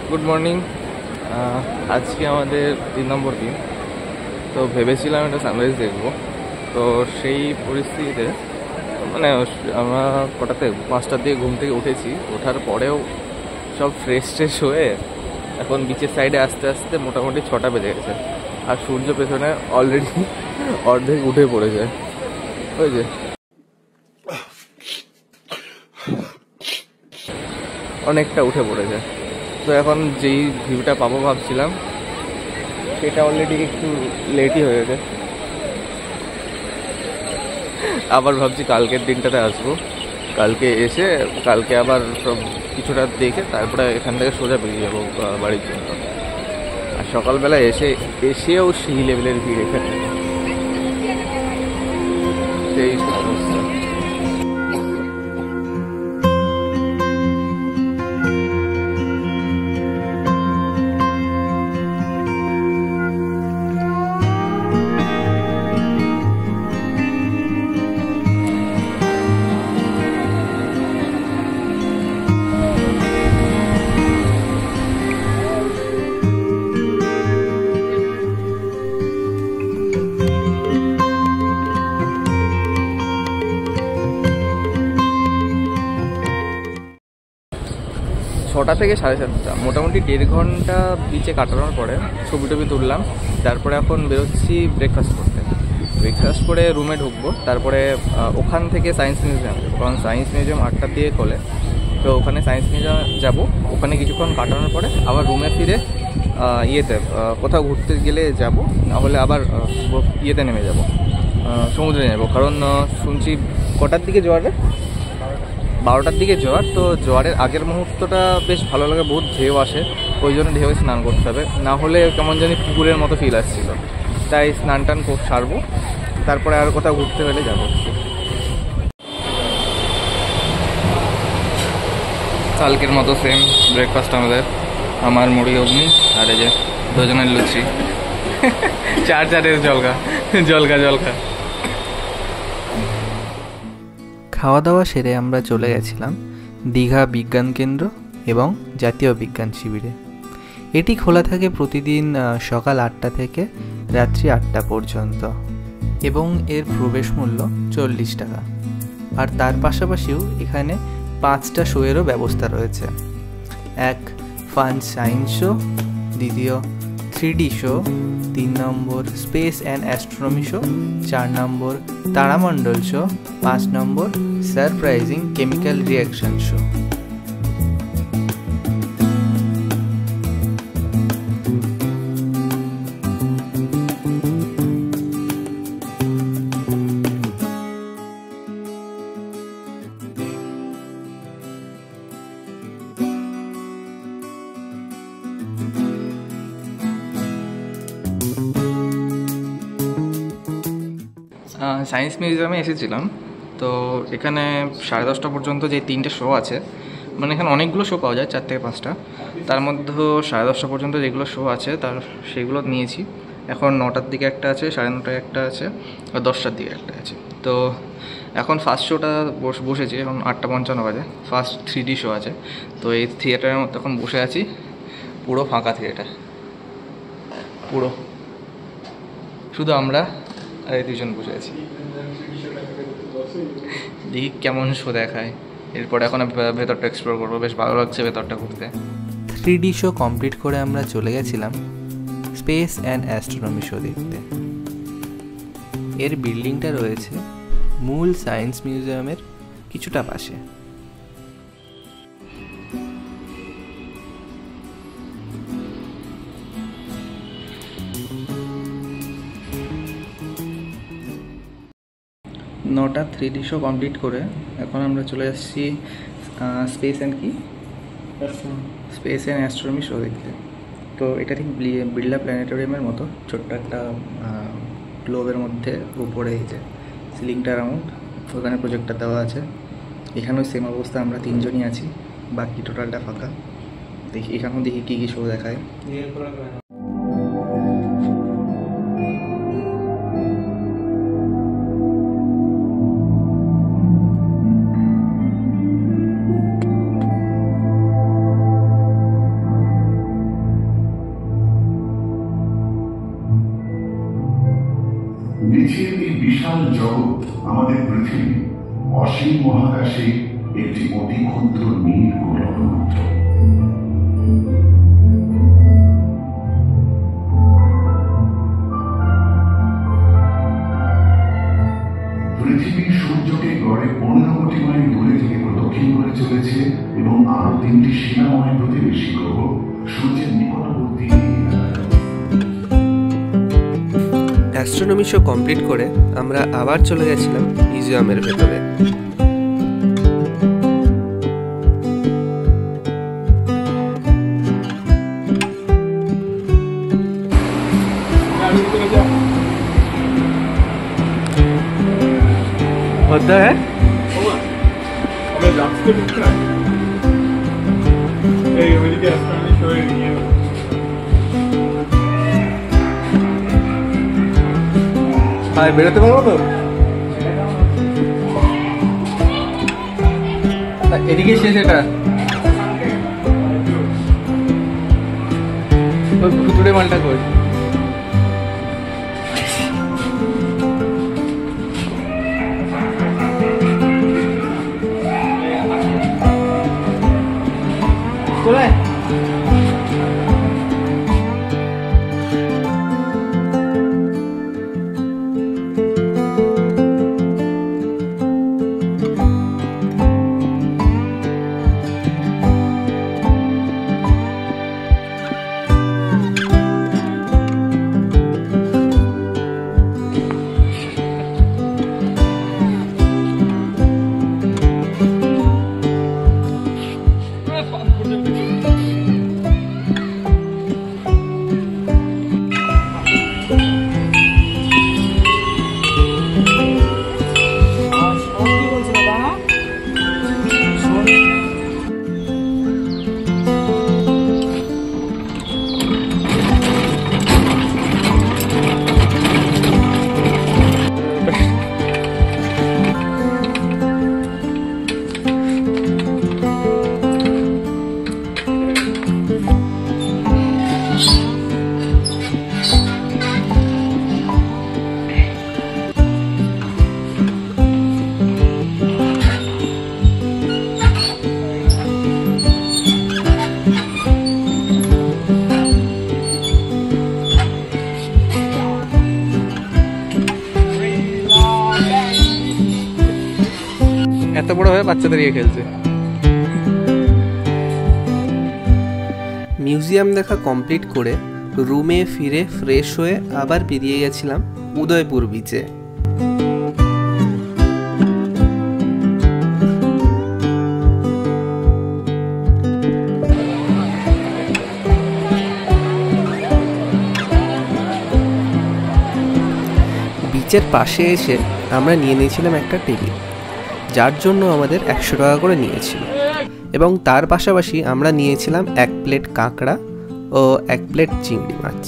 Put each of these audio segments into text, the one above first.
Good morning. আজকে আমাদের 3 নম্বর দিন। তো ভেবেছিলাম একটা সানরাইজ দেখবো। তো সেই পরিস্থিতিতে মানে আমরা কটাতে 5টার দিকে ঘুম থেকে উঠেছি। ওঠার পরেও সব ফ্রেশ হয়ে এখন বিচের সাইডে আস্তে আস্তে মোটামুটি 6টা বেজে গেছে। আর সূর্য পেছনে অলরেডি অর্ধেক উঠে পড়েছে। ওই যে অনেকটা উঠে পড়েছে। তো এখন যেই ভিউটা পাবো ভাবছিলাম সেটা অলরেডি একটু লেটই হয়ে গেছে। আবার ভাবছি কালকের দিনটাতে আসবো, কালকে এসে কালকে আবার সব কিছুটা দেখে তারপরে এখান থেকে সোজা বেরিয়ে যাবো বাড়ির জন্য। আর সকালবেলা এসেও সেই লেভেলের ভিড় এখানে, সেই অবস্থা। ছটা থেকে 7:30, মোটামুটি 1.5 ঘন্টা বিচে কাটানোর পরে ছবি টবি তুললাম। তারপরে এখন বেরোচ্ছি ব্রেকফাস্ট করতে। ব্রেকফাস্ট করে রুমে ঢুকবো। তারপরে ওখান থেকে সায়েন্স মিউজিয়াম যাবো, কারণ সায়েন্স মিউজিয়াম 8টার দিকে খোলে। তো ওখানে সায়েন্স মিউজিয়াম যাবো। ওখানে কিছুক্ষণ কাটানোর পরে আবার রুমে ফিরে কোথাও ঘুরতে গেলে যাব, নাহলে আবার ইয়েতে নেমে যাব, সমুদ্রে নেবো। কারণ শুনছি কটার দিকে জোয়ারে 12টার দিকে জোয়ার। তো জোয়ারের আগের মুহূর্তটা বেশ ভালো লাগে, বহুত ঢেউ আসে, ওই জন্য ঢেউয়ে স্নান করতে হবে, না হলে কেমন জানি পুকুরের মতো ফিল আসছিল। তাই স্নান টান সারবো, তারপরে আর কোথাও ঘুরতে হলে যাবো। কালকের মতো সেম ব্রেকফাস্ট আমাদের, আমার মুড়ি অগ্নি আর এই যে দুজনের লুচি। চারের জলকা। খাওয়া দাওয়া সেরে আমরা চলে গেছিলাম দীঘা বিজ্ঞান কেন্দ্র এবং জাতীয় বিজ্ঞান শিবিরে। এটি খোলা থাকে প্রতিদিন সকাল 8টা থেকে রাত্রি 8টা পর্যন্ত এবং এর প্রবেশ মূল্য 40 টাকা। আর তার পাশাপাশিও এখানে 5টা শোয়েরও ব্যবস্থা রয়েছে। এক, ফান সায়েন্স শো, দ্বিতীয় 3D শো, 3 নম্বর স্পেস অ্যান্ড অ্যাস্ট্রোনমি শো, 4 নম্বর তারামণ্ডল শো, 5 নম্বর surprising chemical reaction show. Science মিউজিয়ামে এসেছিলাম। তো এখানে 10:30টা পর্যন্ত যে 3টে শো আছে, মানে এখানে অনেকগুলো শো পাওয়া যায়, 4 থেকে 5টা। তার মধ্যে 10:30টা পর্যন্ত যেগুলো শো আছে সেগুলো নিয়েছি। এখন 9টার দিকে একটা আছে, 9:30টায় একটা আছে, আর 10টার দিকে একটা আছে। তো এখন ফার্স্ট শোটা বসেছি, এখন 8:55 বাজে। ফার্স্ট 3D শো আছে। তো এই থিয়েটারের মধ্যে এখন বসে আছি, পুরো ফাঁকা থিয়েটার, পুরো শুধু আমরা আর এই 2জন বসে আছি। দেখি কেমন শো দেখায়। এরপরে এখন ভেতরটা এক্সপ্লোর করবো, বেশ ভালো লাগছে ভেতরটা ঘুরতে। 3D শো কমপ্লিট করে আমরা চলে গেছিলাম স্পেস অ্যান্ড অ্যাস্ট্রোনমি শো দেখতে। এর বিল্ডিংটা রয়েছে মূল সায়েন্স মিউজিয়ামের কিছুটা পাশে। নটা 3D শো কমপ্লিট করে এখন আমরা চলে যাচ্ছি স্পেস অ্যান্ড অ্যাস্ট্রোনমি শো দেখতে। তো এটা ঠিক বিড়লা প্ল্যানেটোরিয়ামের মতো, ছোট্ট একটা গ্লোবের মধ্যে উপরে এই যে সিলিংটা রাউন্ড, ওখানে প্রজেক্টটা দেওয়া আছে। এখানেও সেম অবস্থা, আমরা 3জনই আছি, বাকি টোটালটা ফাঁকা। এখানেও দেখি কী শো দেখায়। একটি অতি ক্ষুদ্র নীল গোলকমন্ত্র। পৃথিবী সূর্যকে গড়ে 15 কোটি মাইল দূরে থেকে প্রদক্ষিণ করে চলেছে এবং আরো 3টি সীমাময় প্রতিবেশী গ্রহ সূর্যের নিকটবর্তী। অ্যাস্ট্রোনমি শো কমপ্লিট করে আমরা আবার চলে গেছিলাম মিউজিয়ামের ভেতরে। होता है हाँ बेरोते पारबो तो এদিকে শেষ এটা ওই ভুতুড়ে মালটা কই চলে এত বড় হয়ে বাচ্চাদের নিয়ে খেলছে। মিউজিয়াম দেখা কমপ্লিট করে রুমে ফিরে ফ্রেশ হয়ে আবার বেরিয়ে গেছিলাম উদয়পুর বিচে। বিচের পাশে এসে আমরা নিয়ে নিয়েছিলাম একটা টেবিল, যার জন্য আমাদের 100 টাকা করে নিয়েছিল, এবং তার পাশাপাশি আমরা নিয়েছিলাম 1 প্লেট কাঁকড়া ও 1 প্লেট চিংড়ি মাছ।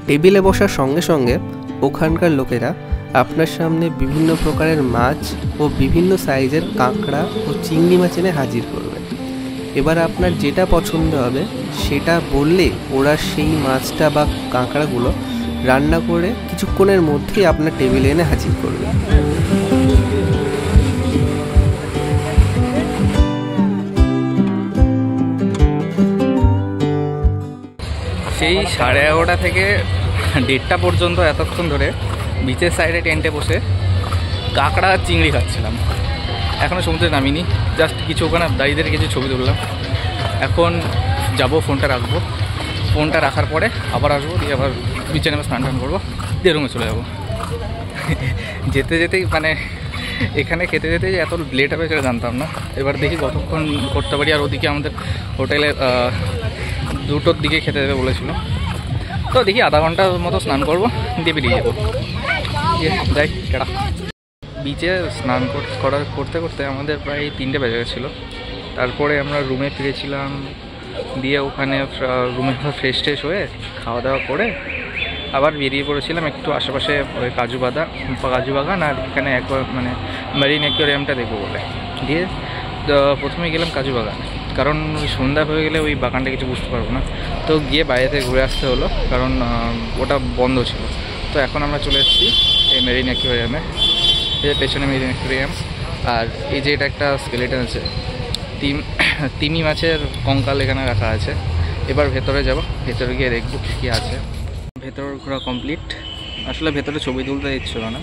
টেবিলে বসার সঙ্গে সঙ্গে ওখানকার লোকেরা আপনার সামনে বিভিন্ন প্রকারের মাছ ও বিভিন্ন সাইজের কাঁকড়া ও চিংড়ি মাছ এনে হাজির করবে। এবার আপনার যেটা পছন্দ হবে সেটা বললে ওরা সেই মাছটা বা কাঁকড়াগুলো রান্না করে কিছুক্ষণের মধ্যেই আপনার টেবিলে এনে হাজির করবে। সেই 11:30 থেকে 1:30 পর্যন্ত এতক্ষণ ধরে বিচের সাইডে টেন্টে বসে কাঁকড়া আর চিংড়ি খাচ্ছিলাম। এখনও সমুদ্রে নামিনি, জাস্ট কিছু ওখানে দাঁড়িয়ে কিছু ছবি তুললাম। এখন যাব, ফোনটা রাখবো, ফোনটা রাখার পরে আবার আসবো, দিয়ে আবার বিচে নেমে স্নান টান করবো, দিয়ে রুমে চলে যাবো। যেতে যেতেই মানে এখানে খেতে যেতে যে এত লেট হবে সেটা জানতাম না। এবার দেখি কতক্ষণ করতে পারি। আর ওদিকে আমাদের হোটেলে 2টোর দিকে খেতে দেবে বলেছিল, তো দেখি আধা ঘন্টার মতো স্নান করবো, দিয়ে বেরিয়ে যাবো। যাই কেডা। বিচে স্নান করতে করতে আমাদের প্রায় 3টে বেজে গেছিলো। তারপরে আমরা রুমে ফিরেছিলাম, দিয়ে ওখানে রুমে ফ্রেশ ট্রেশ হয়ে খাওয়া দাওয়া করে আবার বেরিয়ে পড়েছিলাম একটু আশেপাশে ওই কাজু বাগান আর এখানে মানে মেরিন অ্যাকোয়ারিয়ামটা দেখবো বলে। দিয়ে প্রথমে গেলাম কাজু বাগান, কারণ ওই সন্ধ্যা হয়ে গেলে ওই বাগানটা কিছু বুঝতে পারবো না, তো গিয়ে বাইরে থেকে ঘুরে আসতে হলো, কারণ ওটা বন্ধ ছিল। তো এখন আমরা চলে এসেছি এই মেরিন অ্যাকোয়ারিয়ামে, এর পেছনে মেরিন অ্যাকোয়ারিয়াম। আর এই যে এটা একটা স্কেলেটন আছে, তিমি মাছের কঙ্কাল এখানে রাখা আছে। এবার ভেতরে যাব, ভেতরে গিয়ে দেখবো কী আছে। ভেতর ঘোরা কমপ্লিট। আসলে ভেতরে ছবি তুলতে ইচ্ছিল না,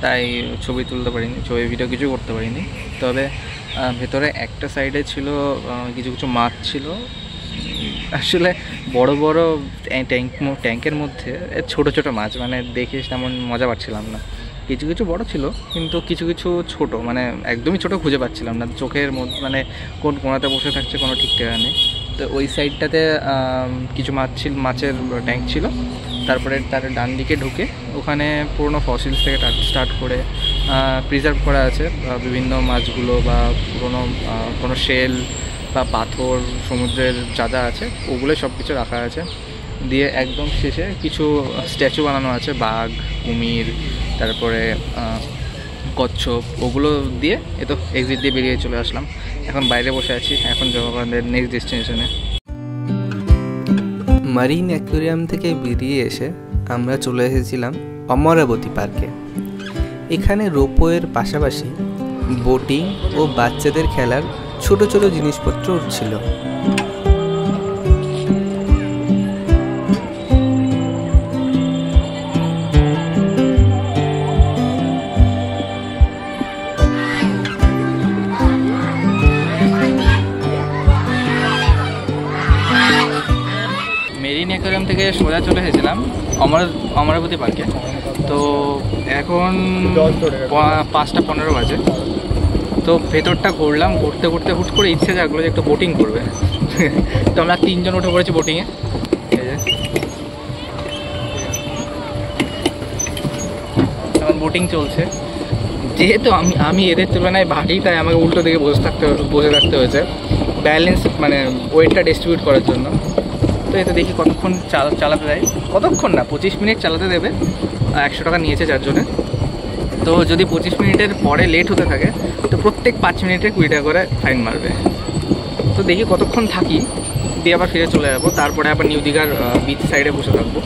তাই ছবি তুলতে পারিনি, ছবি ভিডিও কিছু করতে পারিনি। তবে ভেতরে একটা সাইডে ছিল কিছু কিছু মাছ ছিল, আসলে বড় বড় ট্যাঙ্কের মধ্যে ছোট ছোট মাছ, মানে দেখে তেমন মজা পাচ্ছিলাম না। কিছু কিছু বড় ছিল, কিন্তু কিছু কিছু ছোট, মানে একদমই ছোট খুঁজে পাচ্ছিলাম না। চোখের মধ্যে মানে কোন কোনাতে বসে থাকছে কোনো ঠিক ঠিকানা নেই। তো ওই সাইডটাতে কিছু মাছের ট্যাঙ্ক ছিল। তারপরে তার ডান দিকে ঢুকে ওখানে পুরোনো ফসিলস থেকে স্টার্ট করে প্রিজার্ভ করা আছে বিভিন্ন মাছগুলো, বা পুরোনো কোনো শেল বা পাথর, সমুদ্রের যা যা আছে ওগুলো সব কিছু রাখা আছে। দিয়ে একদম শেষে কিছু স্ট্যাচু বানানো আছে, বাঘ, কুমির, তারপরে কচ্ছপ, ওগুলো দিয়ে এ তো এক্সিট দিয়ে বেরিয়ে চলে আসলাম। এখন বাইরে বসে আছি, এখন যাবো আমাদের নেক্সট ডেস্টিনেশনে। মারিন অ্যাকুয়ারিয়াম থেকে বেরিয়ে এসে আমরা চলে এসেছিলাম অমরাবতী পার্কে। এখানে রোপওয়ের পাশাপাশি বোটিং ও বাচ্চাদের খেলার ছোট ছোট জিনিসপত্র ছিল। মেরিন অ্যাকোয়ারিয়াম থেকে সোজা চলে এসেছিলাম অমরাবতী পার্কে। তো এখন 5:15 বাজে। তো ভেতরটা ঘুরলাম, ঘুরতে ঘুরতে হুট করে ইচ্ছে জাগলো যে একটু বোটিং করবে। তো আমরা 3 জন উঠে পড়েছি বোটিংয়ে। এখন বোটিং চলছে। যেহেতু আমি এদের তুলনায় ভারী, তাই আমাকে উল্টো দিকে বসে থাকতে হয়েছে ব্যালেন্স, মানে ওয়েটটা ডিস্ট্রিবিউট করার জন্য। তো এতে দেখি কতক্ষণ চালাতে দেয়। কতক্ষণ না, 25 মিনিট চালাতে দেবে। 100 টাকা নিয়েছে 4 জনের। তো যদি 25 মিনিটের পরে লেট হতে থাকে তো প্রত্যেক 5 মিনিটে 20 টাকা করে ফাইন মারবে। তো দেখি কতক্ষণ থাকি, দিয়ে আবার ফিরে চলে যাবো। তারপরে আবার নিউ দীঘার বিচ সাইডে বসে থাকবো।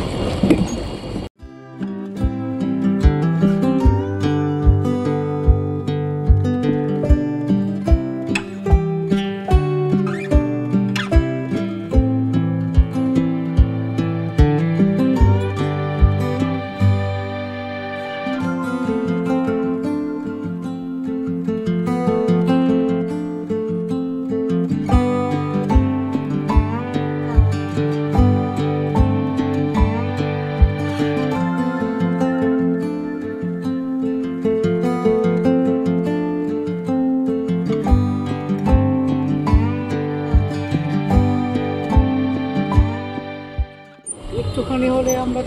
একটুখানি হলে আমরা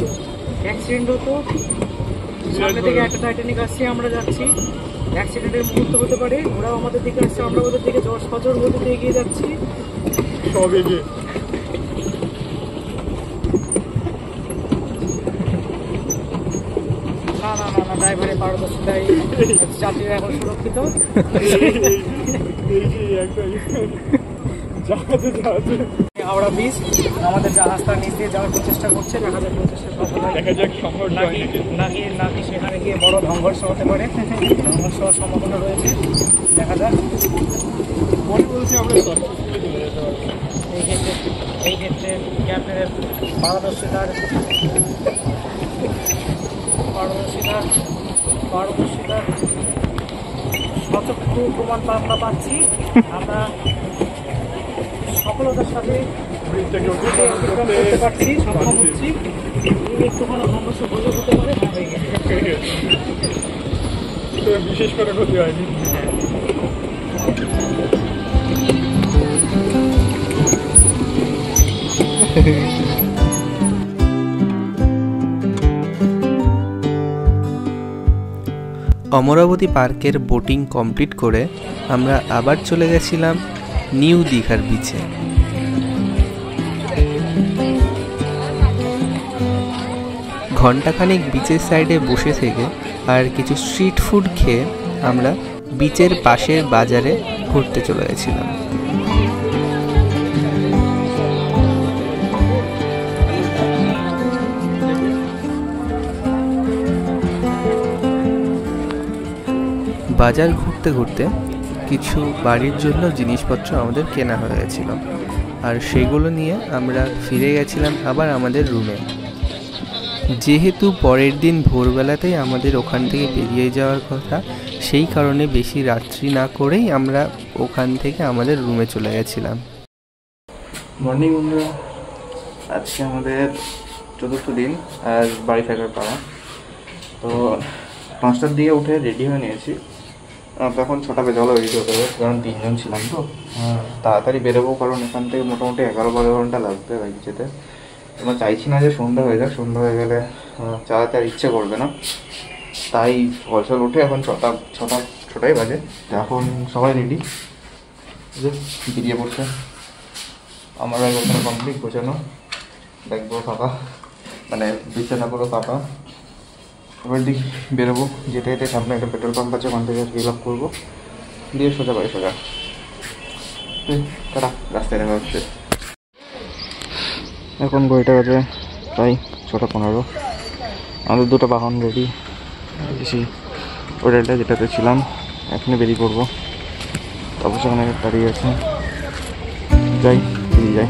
অ্যাক্সিডেন্ট হতো। সামনে থেকে একটা টাইটানিক আসছে, আমরা যাচ্ছি, অ্যাক্সিডেন্টের মুহূর্ত হতে পারে। ওরাও আমাদের দিকে আসছে, আমরা ওদের দিকে সজোর গতিতে এগিয়ে যাচ্ছি। সব এগিয়ে না না না না, ড্রাইভারের পারদর্শিতায় যাত্রীরা এখন সুরক্ষিত। হাওড়া ব্রিজ, আমাদের জাহাজটা নিচ দিয়ে যাওয়ার প্রচেষ্টা করছে। দেখা যাক প্রচেষ্টা সফল হয় নাকি সেখানে গিয়ে বড় সংঘর্ষ হতে পারে। সংঘর্ষ হওয়ার সম্ভাবনা রয়েছে, দেখা যাক। বলছে আমরা এই ক্ষেত্রে ক্যাপ্টেনের পারদর্শিতার সচক্ষু প্রমাণ আমরা পাচ্ছি। আমরা সফলতার সাথে অতিক্রম করতে পারছি, সক্ষম হচ্ছি। একটুখানি সংঘর্ষ হয়ে হতে পারে, বিশেষ করে ক্ষতি হয়নি। অমরাবতী পার্কের বোটিং কমপ্লিট করে আমরা আবার চলে গেছিলাম নিউ দীঘার বিচে। ঘণ্টাখানেক বিচের সাইডে বসে থেকে আর কিছু স্ট্রিট ফুড খেয়ে আমরা বিচের পাশের বাজারে ঘুরতে চলে গেছিলাম। বাজার ঘুরতে ঘুরতে ঘুরতে কিছু বাড়ির জন্য জিনিসপত্র আমাদের কেনা হয়ে গেছিলো, আর সেগুলো নিয়ে আমরা ফিরে গেছিলাম আবার আমাদের রুমে। যেহেতু পরের দিন ভোরবেলাতেই আমাদের ওখান থেকে বেরিয়ে যাওয়ার কথা, সেই কারণে বেশি রাত্রি না করেই আমরা ওখান থেকে আমাদের রুমে চলে গেছিলাম। মর্নিং বন্ধুরা, আজকে আমাদের 4র্থ দিন আর বাড়ি ফেরার পাওয়া। তো 5টার দিকে উঠে রেডি হয়ে নিয়েছি। এখন 6টা বেজে হলো রেডি হতে হবে, কারণ 3 জন ছিলাম তো তাড়াতাড়ি বেরোবো, কারণ এখান থেকে মোটামুটি 11-12 ঘন্টা লাগবে বাইক যেতে। এবার চাইছি না যে সন্ধ্যা হয়ে যাক, সন্ধ্যা হয়ে গেলে চালাতে আর ইচ্ছে করবে না, তাই সকাল উঠে এখন 6টাই বাজে। এখন সবাই রেডি, যে বেরিয়ে পড়ছে। আমার ব্যাগ ওখানে কমপ্লিট গোছানো, ব্যাগ পুরো ফাঁকা, মানে বিছানা পুরো ফাঁকা। এবার দিক বেরোবো, যেতে যেতে সামনে একটা পেট্রোল পাম্প আছে, ওখান থেকে ফিল আপ করবো, দিয়ে সোজা বাড়ি সোজা। তারা রাস্তায় দেখা হচ্ছে। এখন ঘড়িটা বাজে প্রায় 6:15। আমাদের 2টা বাহন রেডি, বেশি হোটেলটা যেটাতে ছিলাম এখনই বেরিয়ে পড়বো। তারপর সেখানে দাঁড়িয়ে আছে, যাই যাই।